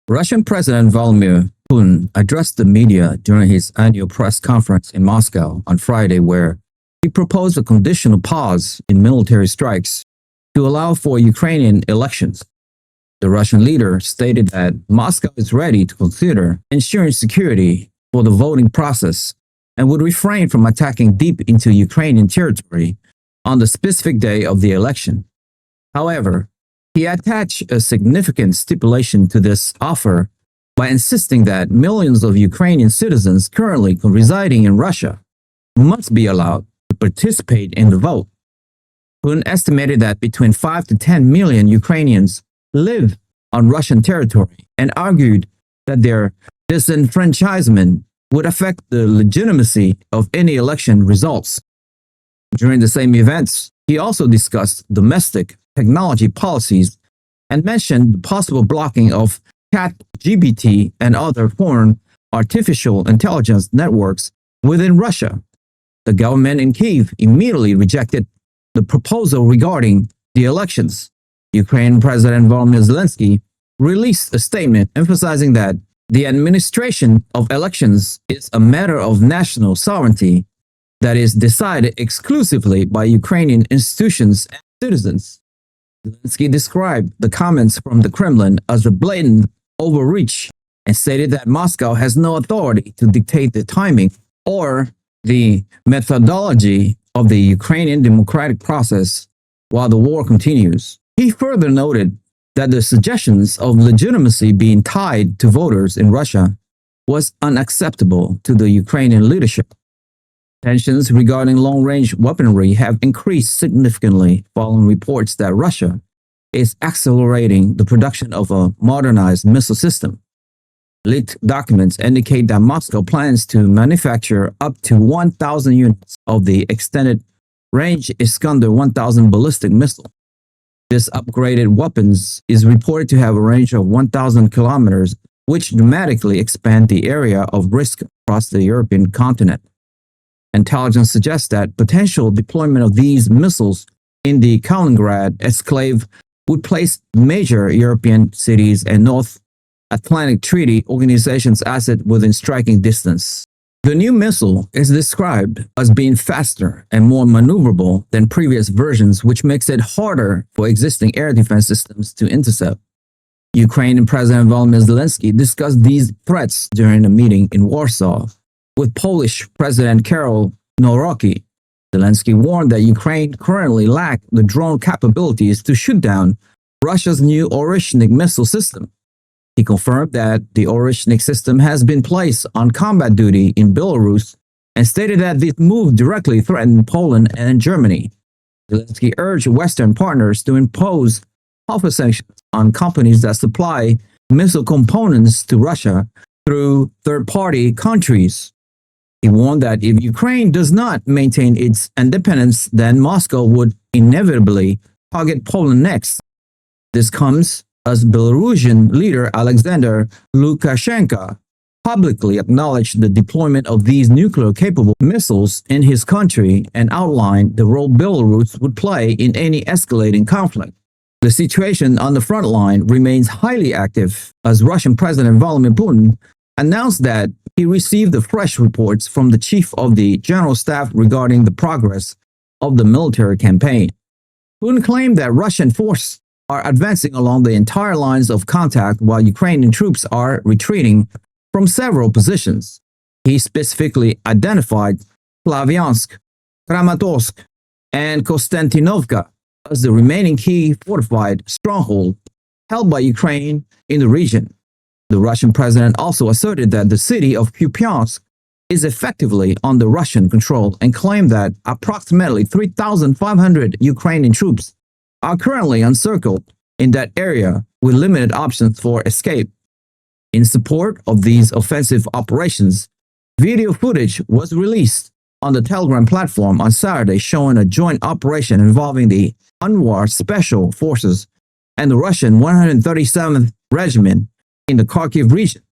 Russian President Vladimir Putin addressed the media during his annual press conference in Moscow on Friday, where he proposed a conditional pause in military strikes to allow for Ukrainian elections. The Russian leader stated that Moscow is ready to consider ensuring security for the voting process and would refrain from attacking deep into Ukrainian territory on the specific day of the election. However, he attached a significant stipulation to this offer by insisting that millions of Ukrainian citizens currently residing in Russia must be allowed to participate in the vote. Putin estimated that between 5 to 10 million Ukrainians live on Russian territory and argued that their disenfranchisement would affect the legitimacy of any election results. During the same events, he also discussed domestic technology policies and mentioned the possible blocking of ChatGPT and other foreign artificial intelligence networks within Russia. The government in Kyiv immediately rejected the proposal regarding the elections. Ukrainian President Volodymyr Zelensky released a statement emphasizing that the administration of elections is a matter of national sovereignty that is decided exclusively by Ukrainian institutions and citizens. Zelensky described the comments from the Kremlin as a blatant overreach and stated that Moscow has no authority to dictate the timing or the methodology of the Ukrainian democratic process while the war continues. He further noted that the suggestions of legitimacy being tied to voters in Russia was unacceptable to the Ukrainian leadership. Tensions regarding long-range weaponry have increased significantly following reports that Russia is accelerating the production of a modernized missile system. Leaked documents indicate that Moscow plans to manufacture up to 1,000 units of the extended-range Iskander 1000 ballistic missile. This upgraded weapons is reported to have a range of 1,000 kilometers, which dramatically expand the area of risk across the European continent. Intelligence suggests that potential deployment of these missiles in the Kaliningrad Escalate would place major European cities and North Atlantic Treaty Organization's assets within striking distance. The new missile is described as being faster and more maneuverable than previous versions, which makes it harder for existing air defense systems to intercept. Ukrainian President Volodymyr Zelensky discussed these threats during a meeting in Warsaw with Polish President Karol Nawrocki. Zelensky warned that Ukraine currently lacks the drone capabilities to shoot down Russia's new Oreshnik missile system. He confirmed that the Oreshnik system has been placed on combat duty in Belarus and stated that this move directly threatened Poland and Germany. Zelensky urged Western partners to impose tougher sanctions on companies that supply missile components to Russia through third-party countries. He warned that if Ukraine does not maintain its independence, then Moscow would inevitably target Poland next. This comes as Belarusian leader Alexander Lukashenko publicly acknowledged the deployment of these nuclear-capable missiles in his country and outlined the role Belarus would play in any escalating conflict. The situation on the front line remains highly active as Russian President Vladimir Putin announced that he received the fresh reports from the chief of the general staff regarding the progress of the military campaign. Putin claimed that Russian forces are advancing along the entire lines of contact while Ukrainian troops are retreating from several positions. He specifically identified Slavyansk, Kramatorsk, and Konstantinovka as the remaining key fortified stronghold held by Ukraine in the region. The Russian president also asserted that the city of Kupiansk is effectively under Russian control and claimed that approximately 3,500 Ukrainian troops are currently encircled in that area with limited options for escape. In support of these offensive operations, video footage was released on the Telegram platform on Saturday showing a joint operation involving the Anwar Special Forces and the Russian 137th Regiment in the Kharkiv region.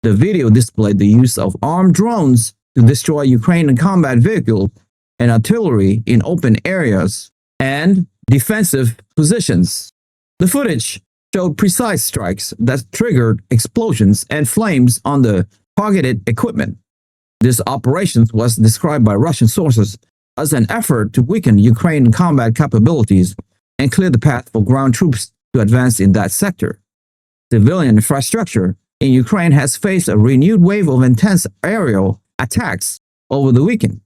The video displayed the use of armed drones to destroy Ukrainian combat vehicles and artillery in open areas and defensive positions. The footage showed precise strikes that triggered explosions and flames on the targeted equipment. This operation was described by Russian sources as an effort to weaken Ukrainian combat capabilities and clear the path for ground troops to advance in that sector. Civilian infrastructure in Ukraine has faced a renewed wave of intense aerial attacks over the weekend.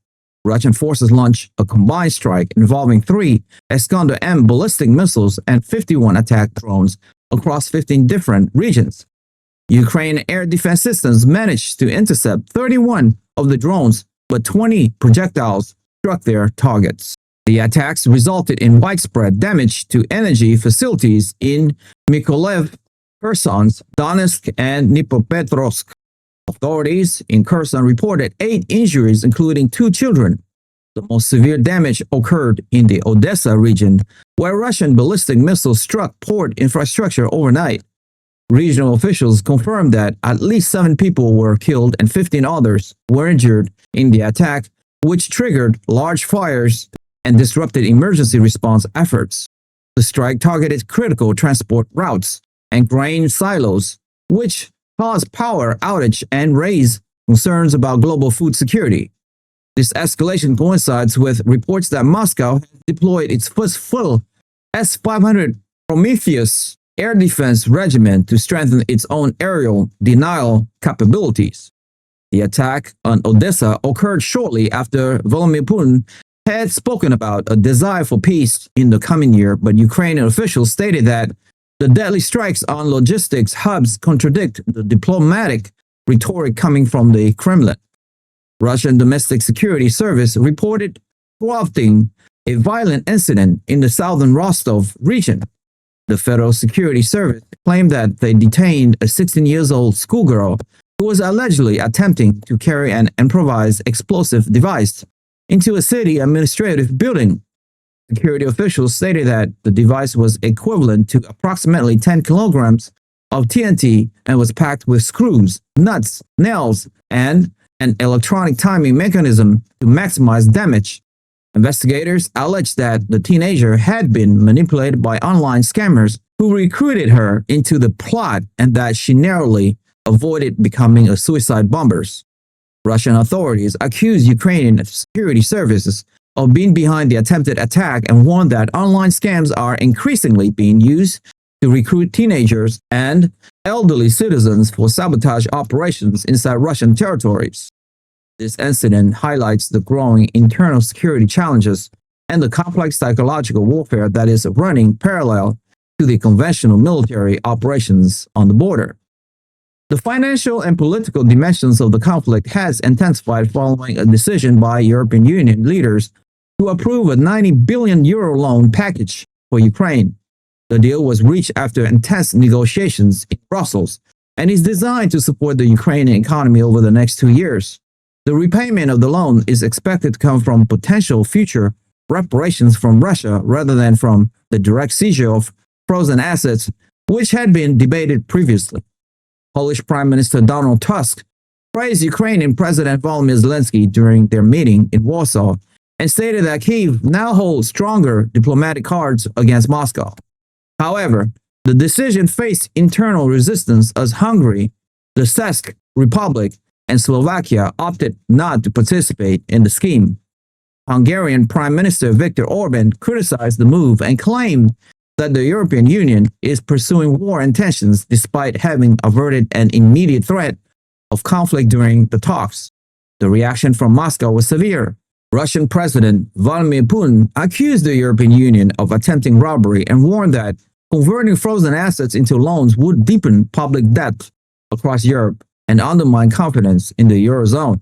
Russian forces launched a combined strike involving 3 Iskander-M ballistic missiles and 51 attack drones across 15 different regions. Ukrainian air defense systems managed to intercept 31 of the drones, but 20 projectiles struck their targets. The attacks resulted in widespread damage to energy facilities in Mykolaiv, Kherson, Donetsk, and Dnipropetrovsk. Authorities in Kherson reported 8 injuries, including 2 children. The most severe damage occurred in the Odesa region, where Russian ballistic missiles struck port infrastructure overnight. Regional officials confirmed that at least 7 people were killed and 15 others were injured in the attack, which triggered large fires and disrupted emergency response efforts. The strike targeted critical transport routes and grain silos, which caused power outage and raised concerns about global food security. This escalation coincides with reports that Moscow has deployed its first full S-500 Prometheus air defense regiment to strengthen its own aerial denial capabilities. The attack on Odesa occurred shortly after Vladimir Putin had spoken about a desire for peace in the coming year, but Ukrainian officials stated that the deadly strikes on logistics hubs contradict the diplomatic rhetoric coming from the Kremlin. Russian Domestic Security Service reported thwarting a violent incident in the southern Rostov region. The Federal Security Service claimed that they detained a 16-year-old schoolgirl who was allegedly attempting to carry an improvised explosive device into a city administrative building. Security officials stated that the device was equivalent to approximately 10 kilograms of TNT and was packed with screws, nuts, nails, and an electronic timing mechanism to maximize damage. Investigators alleged that the teenager had been manipulated by online scammers who recruited her into the plot and that she narrowly avoided becoming a suicide bomber. Russian authorities accused Ukrainian security services of being behind the attempted attack and warned that online scams are increasingly being used to recruit teenagers and elderly citizens for sabotage operations inside Russian territories. This incident highlights the growing internal security challenges and the complex psychological warfare that is running parallel to the conventional military operations on the border. The financial and political dimensions of the conflict has intensified following a decision by European Union leaders to approve a €90 billion loan package for Ukraine. The deal was reached after intense negotiations in Brussels and is designed to support the Ukrainian economy over the next 2 years. The repayment of the loan is expected to come from potential future reparations from Russia rather than from the direct seizure of frozen assets, which had been debated previously. Polish Prime Minister Donald Tusk praised Ukrainian President Volodymyr Zelensky during their meeting in Warsaw and stated that Kyiv now holds stronger diplomatic cards against Moscow. However, the decision faced internal resistance as Hungary, the Czech Republic, and Slovakia opted not to participate in the scheme. Hungarian Prime Minister Viktor Orban criticized the move and claimed that the European Union is pursuing war intentions despite having averted an immediate threat of conflict during the talks. The reaction from Moscow was severe. Russian President Vladimir Putin accused the European Union of attempting robbery and warned that converting frozen assets into loans would deepen public debt across Europe and undermine confidence in the Eurozone.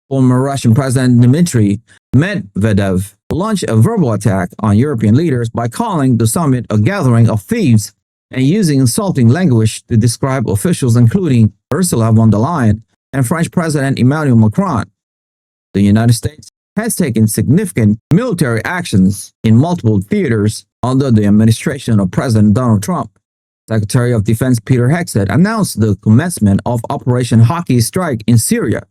Former Russian President Dmitry Medvedev launched a verbal attack on European leaders by calling the summit a gathering of thieves and using insulting language to describe officials including Ursula von der Leyen and French President Emmanuel Macron. The United States has taken significant military actions in multiple theaters under the administration of President Donald Trump. Secretary of Defense Peter Hegseth announced the commencement of Operation Hawkeye Strike in Syria.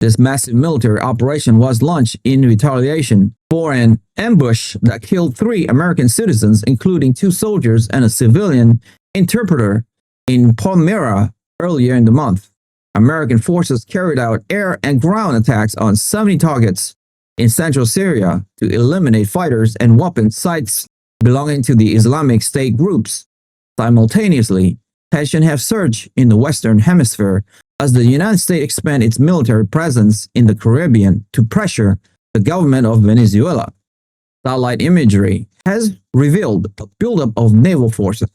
This massive military operation was launched in retaliation for an ambush that killed 3 American citizens, including 2 soldiers and a civilian interpreter in Palmyra earlier in the month. American forces carried out air and ground attacks on 70 targets in central Syria to eliminate fighters and weapon sites belonging to the Islamic State groups. Simultaneously, tensions have surged in the Western Hemisphere as the United States expands its military presence in the Caribbean to pressure the government of Venezuela. Satellite imagery has revealed a buildup of naval forces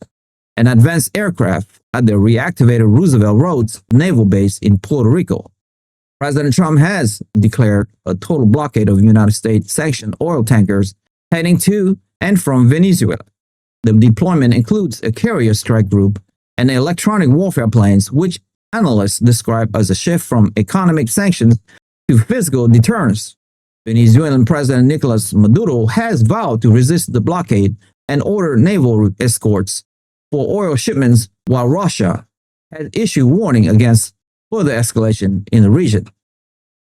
and advanced aircraft at the reactivated Roosevelt Roads naval base in Puerto Rico. President Trump has declared a total blockade of United States sanctioned oil tankers heading to and from Venezuela. The deployment includes a carrier strike group and electronic warfare planes, which analysts describe as a shift from economic sanctions to physical deterrence. Venezuelan President Nicolas Maduro has vowed to resist the blockade and order naval escorts for oil shipments, while Russia has issued warning against further escalation in the region.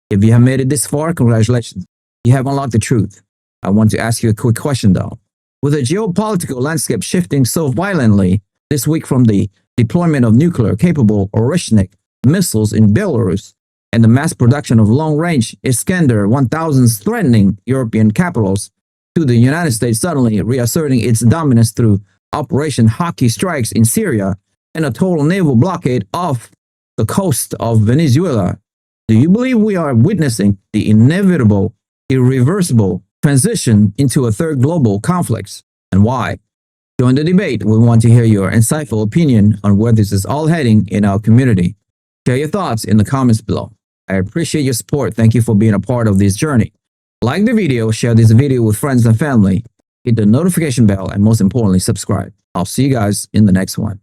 If you have made it this far, congratulations. You have unlocked the truth. I want to ask you a quick question though. With the geopolitical landscape shifting so violently this week from the deployment of nuclear-capable Oreshnik missiles in Belarus and the mass production of long-range Iskander 1000s threatening European capitals, to the United States suddenly reasserting its dominance through Operation Hawkeye Strikes in Syria and a total naval blockade off the coast of Venezuela, do you believe we are witnessing the inevitable, irreversible transition into a third global conflict, and why? Join the debate. We want to hear your insightful opinion on where this is all heading in our community. Share your thoughts in the comments below. I appreciate your support. Thank you for being a part of this journey. Like the video, share this video with friends and family, hit the notification bell, and most importantly, subscribe. I'll see you guys in the next one.